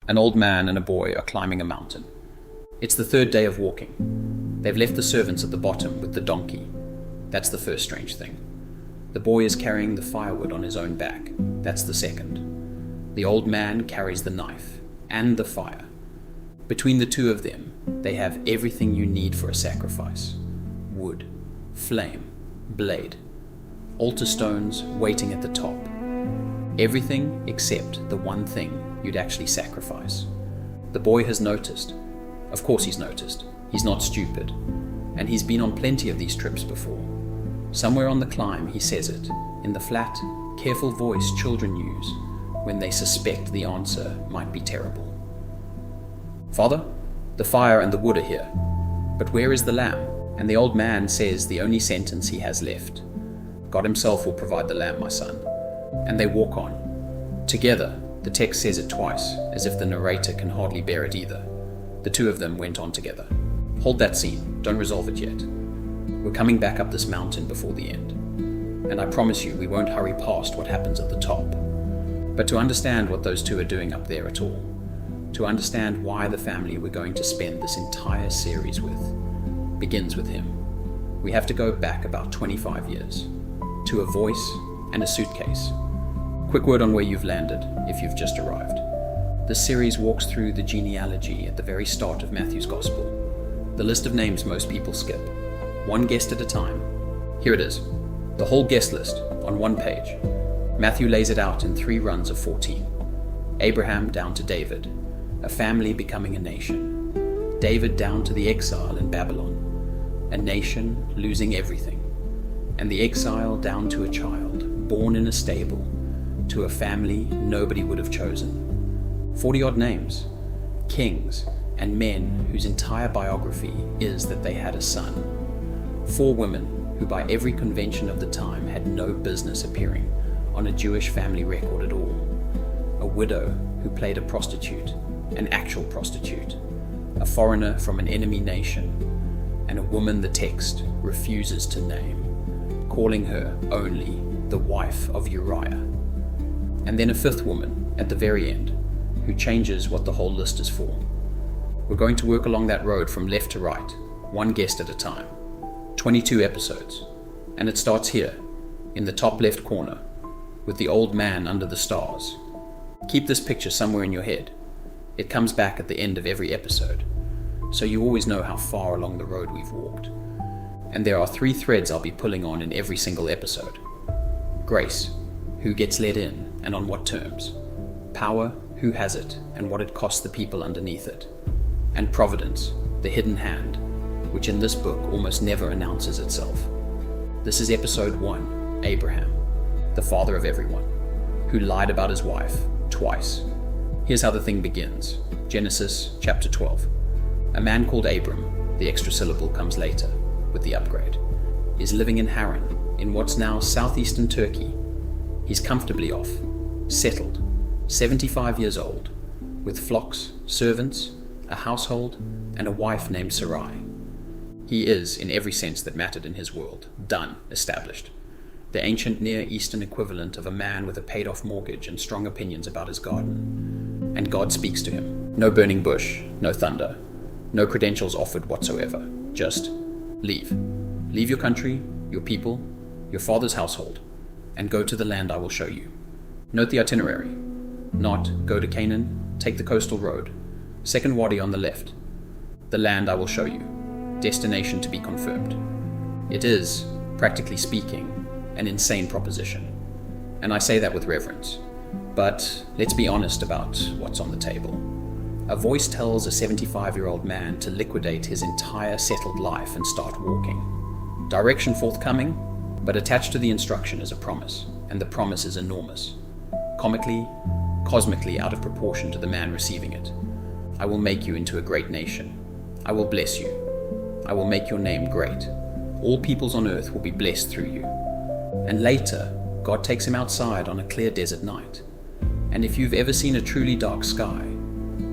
An old man and a boy are climbing a mountain. It's the third day of walking. They've left the servants at the bottom with the donkey. That's the first strange thing. The boy is carrying the firewood on his own back. That's the second. The old man carries the knife and the fire. Between the two of them, they have everything you need for a sacrifice. Wood, flame, blade, altar stones waiting at the top. Everything except the one thing you'd actually sacrifice. The boy has noticed. Of course he's noticed. He's not stupid. And he's been on plenty of these trips before. Somewhere on the climb he says it, in the flat, careful voice children use when they suspect the answer might be terrible. "Father, the fire and the wood are here, but where is the lamb?" And the old man says the only sentence he has left. "God himself will provide the lamb, my son." And they walk on. Together, the text says it twice, as if the narrator can hardly bear it either. The two of them went on together. Hold that scene, don't resolve it yet. We're coming back up this mountain before the end. And I promise you we won't hurry past what happens at the top. But to understand what those two are doing up there at all, to understand why the family we're going to spend this entire series with begins with him, we have to go back about 25 years, to a voice and a suitcase. Quick word on where you've landed, if you've just arrived. This series walks through the genealogy at the very start of Matthew's Gospel, the list of names most people skip, one guest at a time. Here it is, the whole guest list on one page. Matthew lays it out in 3 runs of 14. Abraham down to David, a family becoming a nation. David down to the exile in Babylon, a nation losing everything. And the exile down to a child, born in a stable, to a family nobody would have chosen. 40-odd names, kings, and men whose entire biography is that they had a son. 4 women who by every convention of the time had no business appearing on a Jewish family record at all. A widow who played a prostitute, an actual prostitute, a foreigner from an enemy nation, and a woman the text refuses to name, calling her only the wife of Uriah. And then a 5th woman at the very end, who changes what the whole list is for. We're going to work along that road from left to right, one guest at a time. 22 episodes. And it starts here, in the top left corner, with the old man under the stars. Keep this picture somewhere in your head. It comes back at the end of every episode, so you always know how far along the road we've walked. And there are 3 threads I'll be pulling on in every single episode. Grace, who gets let in and on what terms. Power, who has it and what it costs the people underneath it. And providence, the hidden hand, which in this book almost never announces itself. This is episode 1, Abraham, the father of everyone, who lied about his wife twice. Here's how the thing begins. Genesis chapter 12. A man called Abram, the extra syllable comes later, with the upgrade, is living in Haran, in what's now southeastern Turkey. He's comfortably off, settled, 75 years old, with flocks, servants, a household, and a wife named Sarai. He is, in every sense that mattered in his world, done, established. The ancient Near Eastern equivalent of a man with a paid-off mortgage and strong opinions about his garden. And God speaks to him. No burning bush, no thunder, no credentials offered whatsoever. Just leave. Leave your country, your people, your father's household, and go to the land I will show you. Note the itinerary. Not go to Canaan, take the coastal road. Second wadi on the left. The land I will show you. Destination to be confirmed. It is, practically speaking, an insane proposition. And I say that with reverence. But let's be honest about what's on the table. A voice tells a 75-year-old man to liquidate his entire settled life and start walking. Direction forthcoming, but attached to the instruction is a promise, and the promise is enormous. Comically, cosmically out of proportion to the man receiving it. I will make you into a great nation. I will bless you. I will make your name great. All peoples on earth will be blessed through you. And later, God takes him outside on a clear desert night. And if you've ever seen a truly dark sky,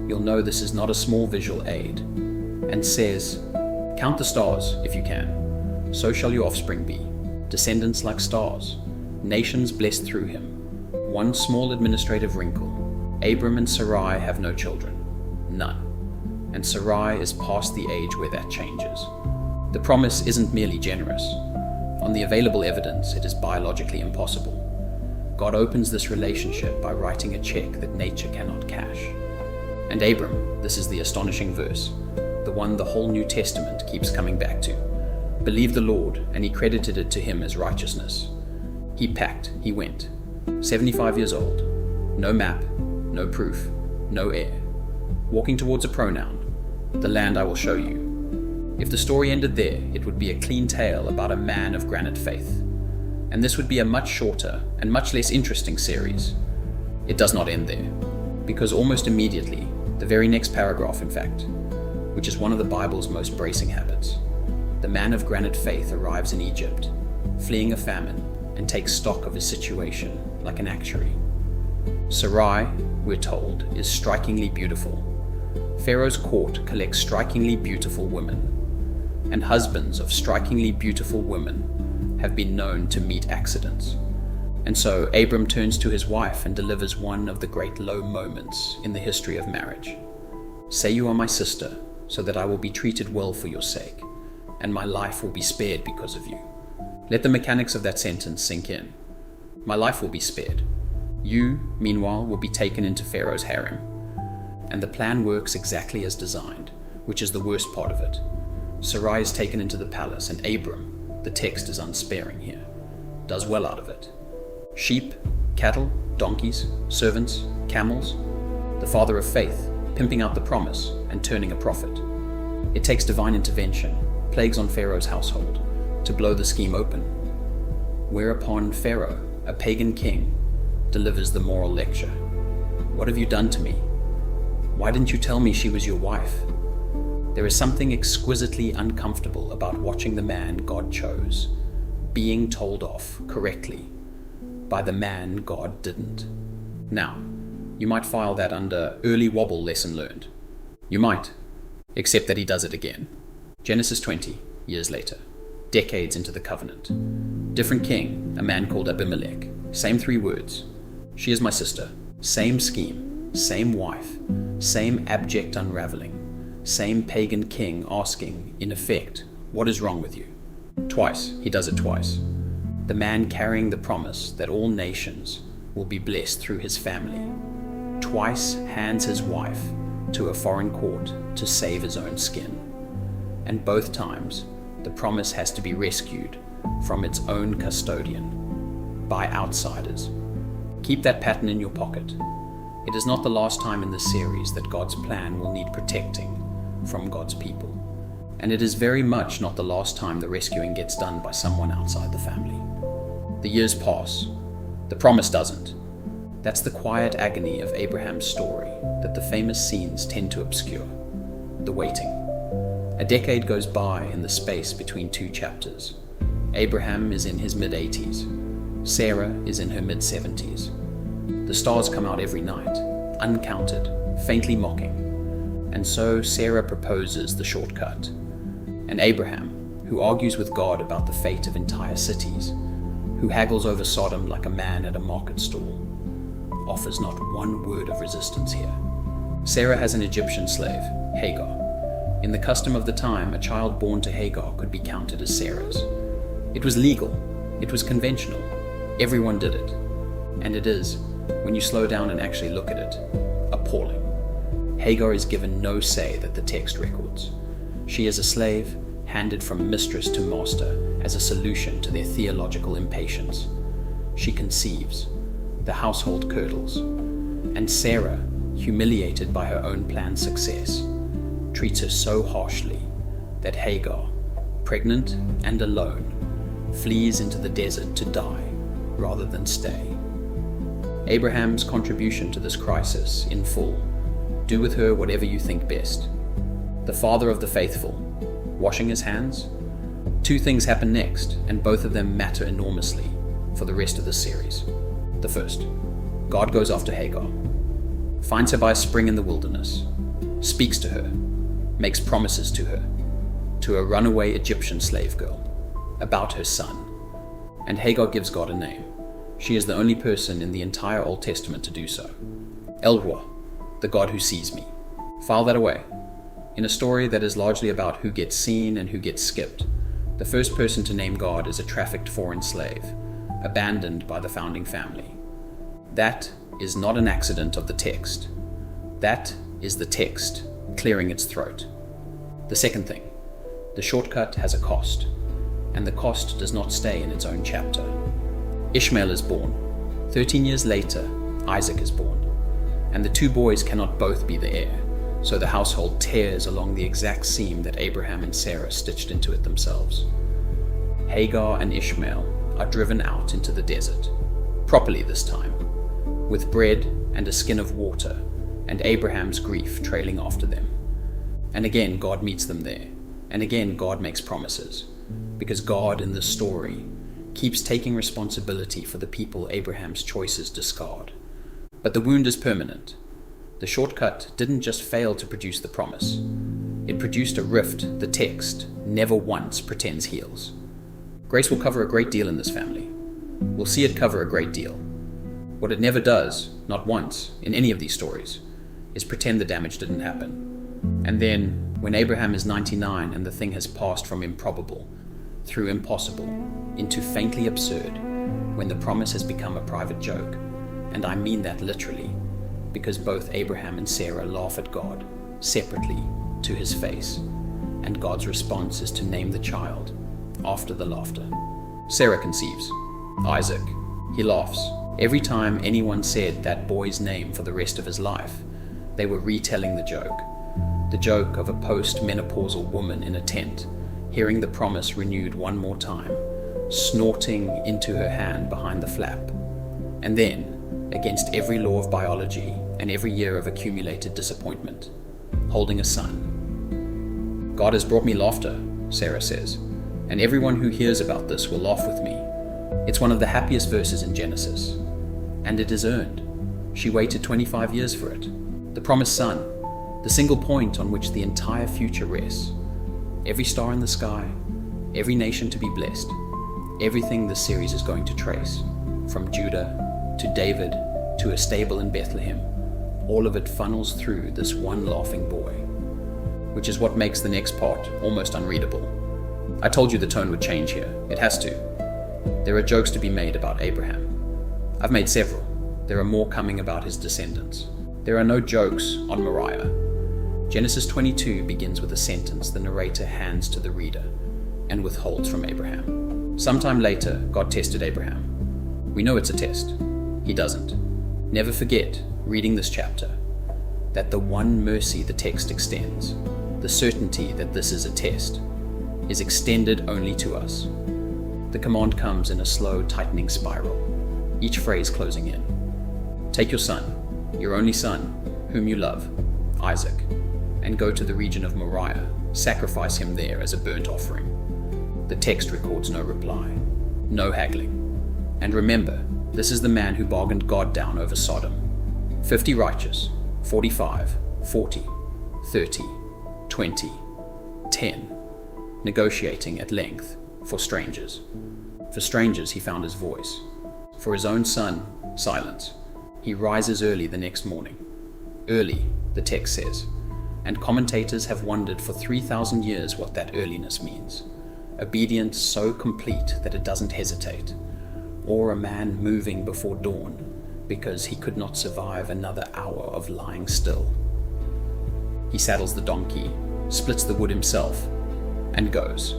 you'll know this is not a small visual aid. And says, count the stars if you can. So shall your offspring be. Descendants like stars. Nations blessed through him. One small administrative wrinkle. Abram and Sarai have no children, none, and Sarai is past the age where that changes. The promise isn't merely generous. On the available evidence, it is biologically impossible. God opens this relationship by writing a check that nature cannot cash. And Abram, this is the astonishing verse, the one the whole New Testament keeps coming back to, believed the Lord, and he credited it to him as righteousness. He packed, he went. 75 years old, no map, no proof, no heir. Walking towards a pronoun, the land I will show you. If the story ended there, it would be a clean tale about a man of granite faith. And this would be a much shorter and much less interesting series. It does not end there, because almost immediately, the very next paragraph in fact, which is one of the Bible's most bracing habits, the man of granite faith arrives in Egypt, fleeing a famine, and takes stock of his situation like an actuary. Sarai, we're told, is strikingly beautiful. Pharaoh's court collects strikingly beautiful women, and husbands of strikingly beautiful women have been known to meet accidents. And so Abram turns to his wife and delivers one of the great low moments in the history of marriage. Say you are my sister, so that I will be treated well for your sake, and my life will be spared because of you. Let the mechanics of that sentence sink in. My life will be spared. You, meanwhile, will be taken into Pharaoh's harem. And the plan works exactly as designed, which is the worst part of it. Sarai is taken into the palace, and Abram, the text is unsparing here, does well out of it. Sheep, cattle, donkeys, servants, camels. The father of faith, pimping out the promise and turning a profit. It takes divine intervention, plagues on Pharaoh's household, to blow the scheme open. Whereupon Pharaoh, a pagan king, delivers the moral lecture. What have you done to me? Why didn't you tell me she was your wife? There is something exquisitely uncomfortable about watching the man God chose being told off correctly by the man God didn't. Now, you might file that under early wobble lesson learned. You might, except that he does it again. Genesis 20, years later, decades into the covenant. Different king, a man called Abimelek. Same 3 words. She is my sister. Same scheme, same wife, same abject unraveling, same pagan king asking, in effect, what is wrong with you? Twice, he does it twice. The man carrying the promise that all nations will be blessed through his family, twice hands his wife to a foreign court to save his own skin. And both times, the promise has to be rescued from its own custodian, by outsiders. Keep that pattern in your pocket. It is not the last time in this series that God's plan will need protecting from God's people. And it is very much not the last time the rescuing gets done by someone outside the family. The years pass. The promise doesn't. That's the quiet agony of Abraham's story that the famous scenes tend to obscure. The waiting. A decade goes by in the space between 2 chapters. Abraham is in his mid-80s. Sarah is in her mid-70s. The stars come out every night, uncounted, faintly mocking. And so Sarah proposes the shortcut. And Abraham, who argues with God about the fate of entire cities, who haggles over Sodom like a man at a market stall, offers not one word of resistance here. Sarah has an Egyptian slave, Hagar. In the custom of the time, a child born to Hagar could be counted as Sarah's. It was legal. It was conventional. Everyone did it. And it is, when you slow down and actually look at it, appalling. Hagar is given no say that the text records. She is a slave, handed from mistress to master as a solution to their theological impatience. She conceives. The household curdles. And Sarah, humiliated by her own planned success, treats her so harshly that Hagar, pregnant and alone, flees into the desert to die rather than stay. Abraham's contribution to this crisis, in full: do with her whatever you think best. The father of the faithful, washing his hands. 2 things happen next, and both of them matter enormously for the rest of the series. The first, God goes after Hagar, finds her by a spring in the wilderness, speaks to her, makes promises to a runaway Egyptian slave girl, about her son. And Hagar gives God a name. She is the only person in the entire Old Testament to do so. El Roi, the God who sees me. File that away. In a story that is largely about who gets seen and who gets skipped, the first person to name God is a trafficked foreign slave, abandoned by the founding family. That is not an accident of the text. That is the text clearing its throat. The second thing, the shortcut has a cost, and the cost does not stay in its own chapter. Ishmael is born. 13 years later, Isaac is born, and the two boys cannot both be the heir, so the household tears along the exact seam that Abraham and Sarah stitched into it themselves. Hagar and Ishmael are driven out into the desert, properly this time, with bread and a skin of water, and Abraham's grief trailing after them. And again God meets them there, and again God makes promises, because God in this story keeps taking responsibility for the people Abraham's choices discard. But the wound is permanent. The shortcut didn't just fail to produce the promise. It produced a rift the text never once pretends heals. Grace will cover a great deal in this family. We'll see it cover a great deal. What it never does, not once, in any of these stories, is pretend the damage didn't happen. And then, when Abraham is 99 and the thing has passed from improbable through impossible into faintly absurd, when the promise has become a private joke, and I mean that literally, because both Abraham and Sarah laugh at God, separately, to his face, and God's response is to name the child after the laughter. Sarah conceives. Isaac. He laughs. Every time anyone said that boy's name for the rest of his life, they were retelling the joke of a post-menopausal woman in a tent, hearing the promise renewed one more time, snorting into her hand behind the flap, and then, against every law of biology and every year of accumulated disappointment, holding a son. God has brought me laughter, Sarah says, and everyone who hears about this will laugh with me. It's one of the happiest verses in Genesis, and it is earned. She waited 25 years for it. The promised son, the single point on which the entire future rests. Every star in the sky, every nation to be blessed, everything this series is going to trace, from Judah to David to a stable in Bethlehem, all of it funnels through this one laughing boy, which is what makes the next part almost unreadable. I told you the tone would change here. It has to. There are jokes to be made about Abraham. I've made several. There are more coming about his descendants. There are no jokes on Moriah. Genesis 22 begins with a sentence the narrator hands to the reader and withholds from Abraham. Sometime later, God tested Abraham. We know it's a test. He doesn't. Never forget, reading this chapter, that the one mercy the text extends, the certainty that this is a test, is extended only to us. The command comes in a slow, tightening spiral, each phrase closing in. Take your son, your only son, whom you love, Isaac, and go to the region of Moriah, sacrifice him there as a burnt offering. The text records no reply, no haggling. And remember, this is the man who bargained God down over Sodom. 50 righteous, 45, 40, 30, 20, 10, negotiating at length for strangers. For strangers he found his voice. For his own son, silence. He rises early the next morning. Early, the text says, and commentators have wondered for 3,000 years what that earliness means. Obedience so complete that it doesn't hesitate, or a man moving before dawn because he could not survive another hour of lying still. He saddles the donkey, splits the wood himself, and goes.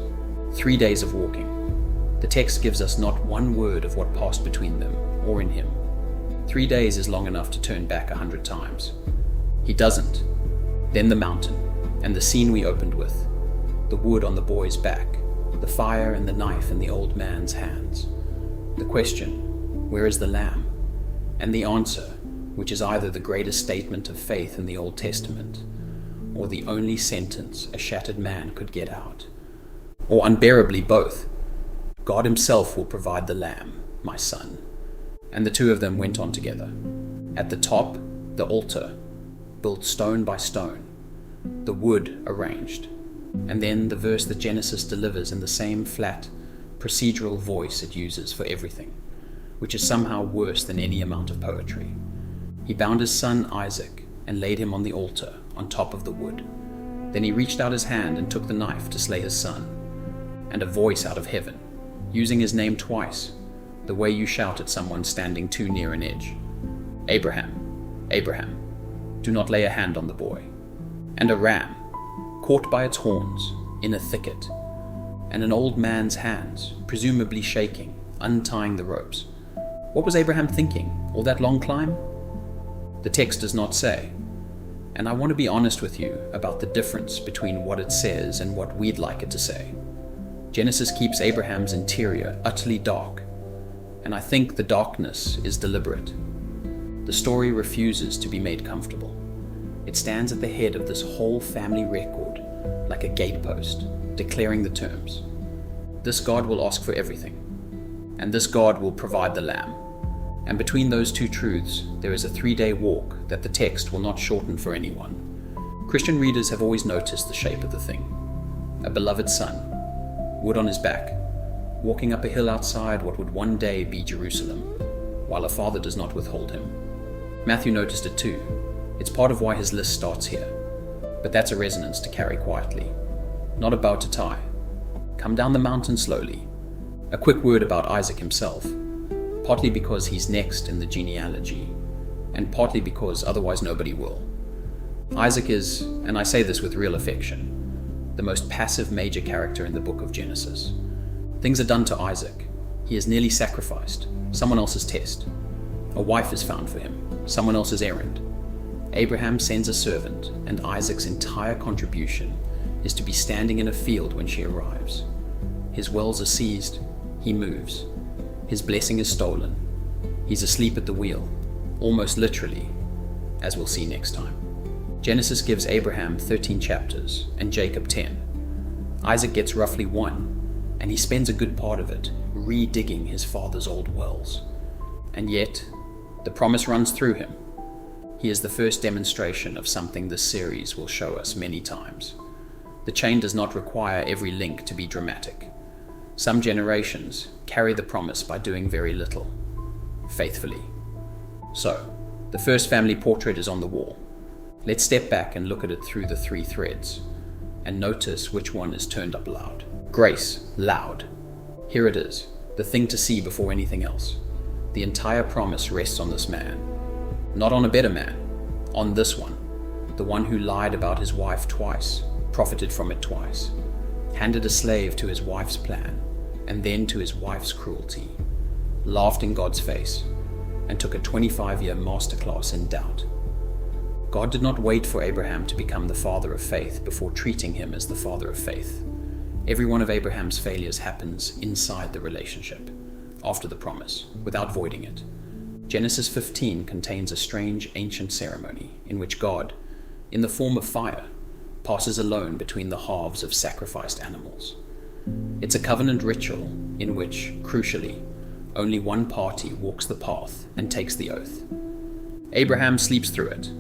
3 days of walking. The text gives us not one word of what passed between them or in him. 3 days is long enough to turn back 100 times. He doesn't. Then the mountain, and the scene we opened with, the wood on the boy's back, the fire and the knife in the old man's hands. The question, where is the lamb? And the answer, which is either the greatest statement of faith in the Old Testament, or the only sentence a shattered man could get out, or unbearably both. God himself will provide the lamb, my son. And the two of them went on together. At the top, the altar, built stone by stone, the wood arranged, and then the verse that Genesis delivers in the same flat, procedural voice it uses for everything, which is somehow worse than any amount of poetry. He bound his son Isaac and laid him on the altar on top of the wood. Then he reached out his hand and took the knife to slay his son. And a voice out of heaven, using his name twice, the way you shout at someone standing too near an edge. Abraham, Abraham, do not lay a hand on the boy. And a ram, caught by its horns, in a thicket, and an old man's hands, presumably shaking, untying the ropes. What was Abraham thinking, all that long climb? The text does not say, and I want to be honest with you about the difference between what it says and what we'd like it to say. Genesis keeps Abraham's interior utterly dark, and I think the darkness is deliberate. The story refuses to be made comfortable. It stands at the head of this whole family record, like a gatepost, declaring the terms. This God will ask for everything, and this God will provide the lamb. And between those two truths, there is a 3-day walk that the text will not shorten for anyone. Christian readers have always noticed the shape of the thing. A beloved son, wood on his back, walking up a hill outside what would one day be Jerusalem, while a father does not withhold him. Matthew noticed it too. It's part of why his list starts here. But that's a resonance to carry quietly. Not a bow to tie. Come down the mountain slowly. A quick word about Isaac himself, partly because he's next in the genealogy, and partly because otherwise nobody will. Isaac is, and I say this with real affection, the most passive major character in the book of Genesis. Things are done to Isaac. He is nearly sacrificed, someone else's test. A wife is found for him, someone else's errand. Abraham sends a servant, and Isaac's entire contribution is to be standing in a field when she arrives. His wells are seized, he moves. His blessing is stolen. He's asleep at the wheel, almost literally, as we'll see next time. Genesis gives Abraham 13 chapters and Jacob 10. Isaac gets roughly 1, and he spends a good part of it re-digging his father's old wells. And yet, the promise runs through him. He is the first demonstration of something this series will show us many times. The chain does not require every link to be dramatic. Some generations carry the promise by doing very little, faithfully. So, the first family portrait is on the wall. Let's step back and look at it through the 3 threads, and notice which one is turned up loud. Grace, loud. Here it is, the thing to see before anything else. The entire promise rests on this man. Not on a better man, on this one, the one who lied about his wife twice, profited from it twice, handed a slave to his wife's plan, and then to his wife's cruelty, laughed in God's face, and took a 25-year masterclass in doubt. God did not wait for Abraham to become the father of faith before treating him as the father of faith. Every one of Abraham's failures happens inside the relationship, after the promise, without voiding it. Genesis 15 contains a strange ancient ceremony in which God, in the form of fire, passes alone between the halves of sacrificed animals. It's a covenant ritual in which, crucially, only one party walks the path and takes the oath. Abraham sleeps through it.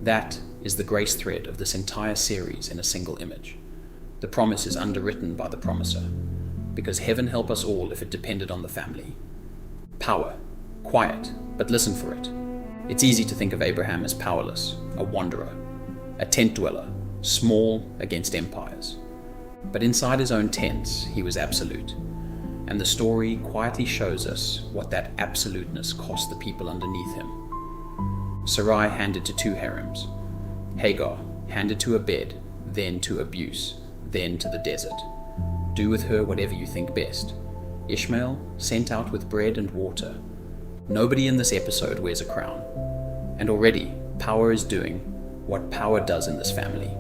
That is the grace thread of this entire series in a single image. The promise is underwritten by the promiser, because heaven help us all if it depended on the family. Power, quiet, but listen for it. It's easy to think of Abraham as powerless, a wanderer, a tent dweller, small against empires. But inside his own tents, he was absolute. And the story quietly shows us what that absoluteness cost the people underneath him. Sarai handed to 2 harems. Hagar handed to a bed, then to abuse, then to the desert. Do with her whatever you think best. Ishmael sent out with bread and water. Nobody in this episode wears a crown. And already, power is doing what power does in this family,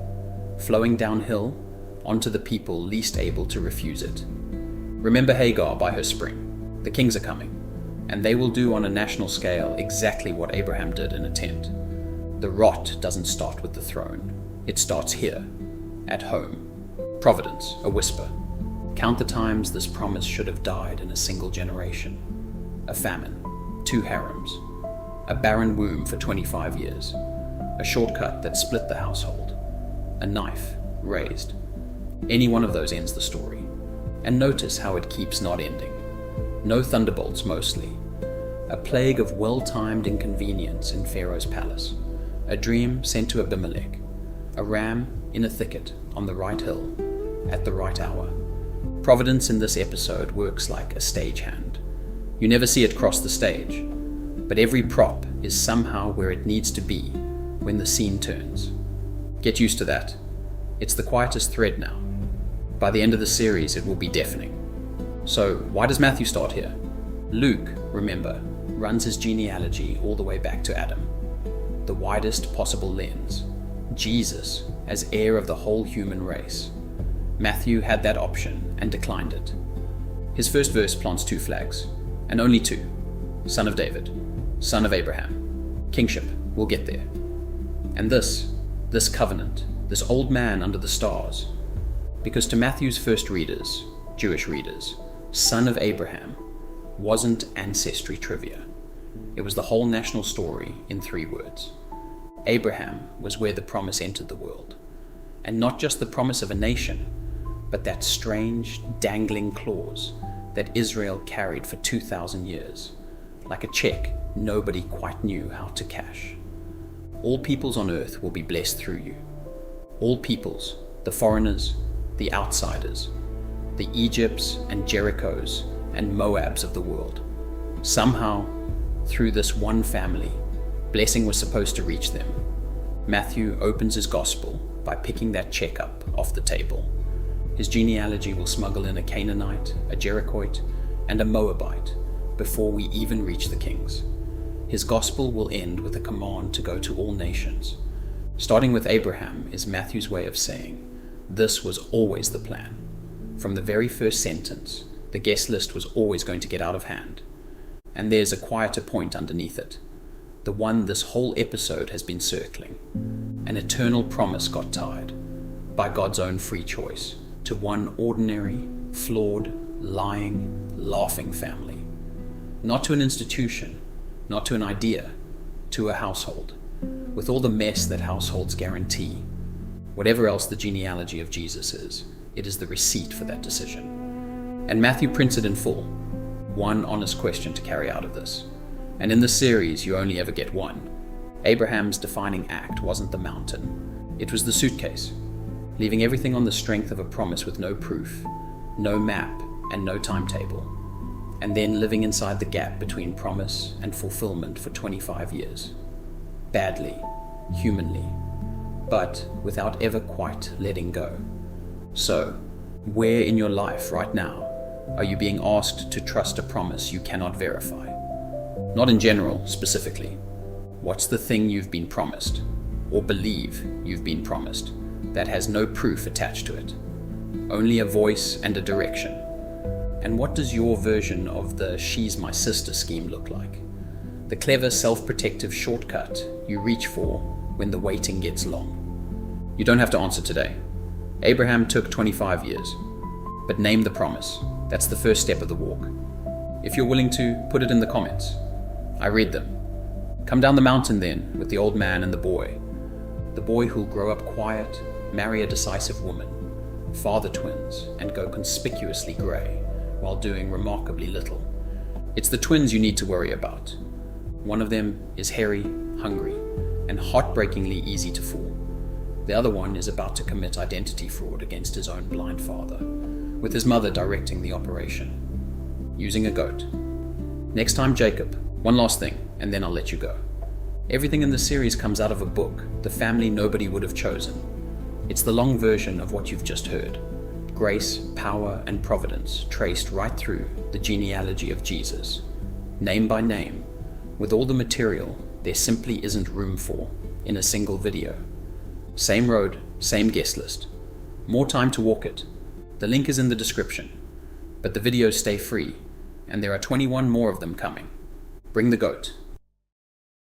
flowing downhill onto the people least able to refuse it. Remember Hagar by her spring. The kings are coming, and they will do on a national scale exactly what Abraham did in a tent. The rot doesn't start with the throne. It starts here, at home. Providence, a whisper. Count the times this promise should have died in a single generation. A famine, 2 harems, a barren womb for 25 years, a shortcut that split the household, a knife raised. Any one of those ends the story. And notice how it keeps not ending. No thunderbolts mostly. a plague of well-timed inconvenience in Pharaoh's palace, a dream sent to Abimelek, a ram in a thicket on the right hill at the right hour. Providence in this episode works like a stagehand. You never see it cross the stage, but every prop is somehow where it needs to be when the scene turns. Get used to that. It's the quietest thread now. By the end of the series, it will be deafening. So, why does Matthew start here? Luke, remember, runs his genealogy all the way back to Adam. The widest possible lens. Jesus as heir of the whole human race. Matthew had that option and declined it. His first verse plants two flags, and only two. Son of David, son of Abraham. Kingship, we'll get there. And this covenant, this old man under the stars. Because to Matthew's first readers, Jewish readers, son of Abraham wasn't ancestry trivia. It was the whole national story in 3 words. Abraham was where the promise entered the world. And not just the promise of a nation, but that strange, dangling clause that Israel carried for 2,000 years, like a check nobody quite knew how to cash. All peoples on earth will be blessed through you. All peoples, the foreigners, the outsiders, the Egypts and Jerichos and Moabs of the world. Somehow, through this one family, blessing was supposed to reach them. Matthew opens his gospel by picking that check up off the table. His genealogy will smuggle in a Canaanite, a Jerichoite, and a Moabite before we even reach the kings. His gospel will end with a command to go to all nations. Starting with Abraham is Matthew's way of saying, this was always the plan. From the very first sentence, the guest list was always going to get out of hand. And there's a quieter point underneath it, the one this whole episode has been circling. An eternal promise got tied, by God's own free choice, to one ordinary, flawed, lying, laughing family. Not to an institution, not to an idea, to a household, with all the mess that households guarantee. Whatever else the genealogy of Jesus is, it is the receipt for that decision. And Matthew prints it in full. One honest question to carry out of this. And in this series, you only ever get one. Abraham's defining act wasn't the mountain. It was the suitcase, leaving everything on the strength of a promise with no proof, no map, and no timetable. And then living inside the gap between promise and fulfillment for 25 years. Badly, humanly, but without ever quite letting go. So, where in your life right now are you being asked to trust a promise you cannot verify? Not in general, specifically. What's the thing you've been promised, or believe you've been promised, that has no proof attached to it? Only a voice and a direction. And what does your version of the she's my sister scheme look like? The clever self-protective shortcut you reach for when the waiting gets long. You don't have to answer today. Abraham took 25 years. But name the promise. That's the first step of the walk. If you're willing to, put it in the comments. I read them. Come down the mountain then with the old man and the boy. The boy who'll grow up quiet, marry a decisive woman, father twins, and go conspicuously grey while doing remarkably little. It's the twins you need to worry about. One of them is hairy, hungry, and heartbreakingly easy to fool. The other one is about to commit identity fraud against his own blind father, with his mother directing the operation, using a goat. Next time, Jacob, one last thing, and then I'll let you go. Everything in the series comes out of a book, The Family Nobody Would Have Chosen. It's the long version of what you've just heard. Grace, power, and providence traced right through the genealogy of Jesus, name by name, with all the material there simply isn't room for in a single video. Same road, same guest list. More time to walk it. The link is in the description. But the videos stay free, and there are 21 more of them coming. Bring the goat.